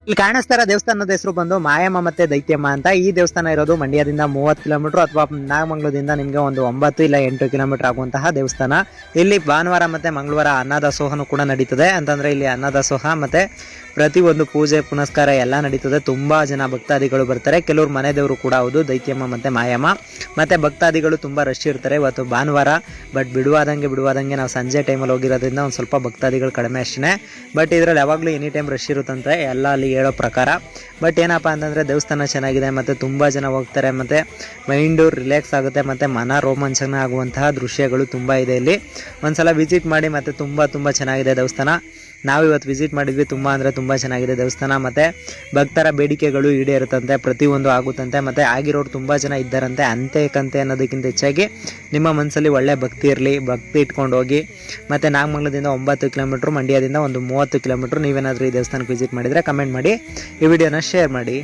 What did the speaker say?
ಇಲ್ಲಿ ಕಾಣಿಸ್ತಾರ ದೇವಸ್ಥಾನದ ಹೆಸರು ಬಂದು ಮಾಯಮ್ಮ ಮತ್ತೆ ದೈತ್ಯಮ್ಮ ಅಂತ. ಈ ದೇವಸ್ಥಾನ ಇರೋದು ಮಂಡ್ಯದಿಂದ 30 ಕಿಲೋಮೀಟರ್ ಅಥವಾ ನಾಗಮಂಗಲದಿಂದ ನಿಮಗೆ ಒಂದು 9 ಇಲ್ಲ 8 ಕಿಲೋಮೀಟರ್ ಆಗುವಂತಹ ದೇವಸ್ಥಾನ. ಇಲ್ಲಿ ಭಾನುವಾರ ಮತ್ತೆ ಮಂಗಳವಾರ ಅನ್ನದಾಸೋಹನು ಕೂಡ ನಡೀತದೆ. ಅಂತಂದ್ರೆ ಇಲ್ಲಿ ಅನ್ನದಾಸೋಹ ಮತ್ತೆ ಪ್ರತಿ ಒಂದು ಪೂಜೆ ಪುನಸ್ಕಾರ ಎಲ್ಲ ನಡೀತದೆ. ತುಂಬಾ ಜನ ಭಕ್ತಾದಿಗಳು ಬರ್ತಾರೆ. ಕೆಲವರು ಮನೆ ದೇವರು ಕೂಡ ಹೌದು ದೈತ್ಯಮ್ಮ ಮತ್ತೆ ಮಾಯಮ್ಮ. ಮತ್ತೆ ಭಕ್ತಾದಿಗಳು ತುಂಬಾ ರಶ್ ಇರ್ತಾರೆ. ಇವತ್ತು ಭಾನುವಾರ ಬಟ್ ಬಿಡುವಾದಂಗೆ ನಾವು ಸಂಜೆ ಟೈಮಲ್ಲಿ ಹೋಗಿರೋದ್ರಿಂದ ಒಂದು ಸ್ವಲ್ಪ ಭಕ್ತಾದಿಗಳು ಕಡಿಮೆ ಅಷ್ಟೇ. ಬಟ್ ಇದರಲ್ಲಿ ಯಾವಾಗಲೂ ಎನಿ ಟೈಮ್ ರಶ್ ಇರುತ್ತಂತೆ ಎಲ್ಲ ಅಲ್ಲಿ ಹೇಳೋ ಪ್ರಕಾರ. ಬಟ್ ಏನಪ್ಪ ಅಂತಂದರೆ ದೇವಸ್ಥಾನ ಚೆನ್ನಾಗಿದೆ ಮತ್ತು ತುಂಬ ಜನ ಹೋಗ್ತಾರೆ ಮತ್ತು ಮೈಂಡು ರಿಲ್ಯಾಕ್ಸ್ ಆಗುತ್ತೆ ಮತ್ತು ಮನ ರೋಮಾಂಚನ ಆಗುವಂತಹ ದೃಶ್ಯಗಳು ತುಂಬ ಇದೆ ಇಲ್ಲಿ. ಒಂದ್ಸಲ ವಿಸಿಟ್ ಮಾಡಿ ಮತ್ತು ತುಂಬ ಚೆನ್ನಾಗಿದೆ ದೇವಸ್ಥಾನ. ನಾವು ಇವತ್ತು ವಿಸಿಟ್ ಮಾಡಿದ್ವಿ. ತುಂಬ ಅಂದರೆ ತುಂಬ ಚೆನ್ನಾಗಿದೆ ದೇವಸ್ಥಾನ. ಮತ್ತು ಭಕ್ತರ ಬೇಡಿಕೆಗಳು ಈಡೇರುತ್ತಂತೆ, ಪ್ರತಿಯೊಂದು ಆಗುತ್ತಂತೆ. ಮತ್ತು ಆಗಿರೋರು ತುಂಬ ಜನ ಇದ್ದಾರಂತೆ. ಅಂತೆ ಕಂತೆ ಅನ್ನೋದಕ್ಕಿಂತ ಹೆಚ್ಚಾಗಿ ನಿಮ್ಮ ಮನಸ್ಸಲ್ಲಿ ಒಳ್ಳೆ ಭಕ್ತಿ ಇರಲಿ, ಭಕ್ತಿ ಇಟ್ಕೊಂಡು ಹೋಗಿ. ಮತ್ತು ನಾಗಮಂಗಲದಿಂದ 9 ಕಿಲೋಮೀಟ್ರ್, ಮಂಡ್ಯದಿಂದ ಒಂದು 30 ಕಿಲೋಮೀಟ್ರ್. ನೀವೇನಾದರೂ ಈ ದೇವಸ್ಥಾನಕ್ಕೆ ವಿಸಿಟ್ ಮಾಡಿದರೆ ಕಮೆಂಟ್ ಮಾಡಿ, ಈ ವಿಡಿಯೋನ ಶೇರ್ ಮಾಡಿ.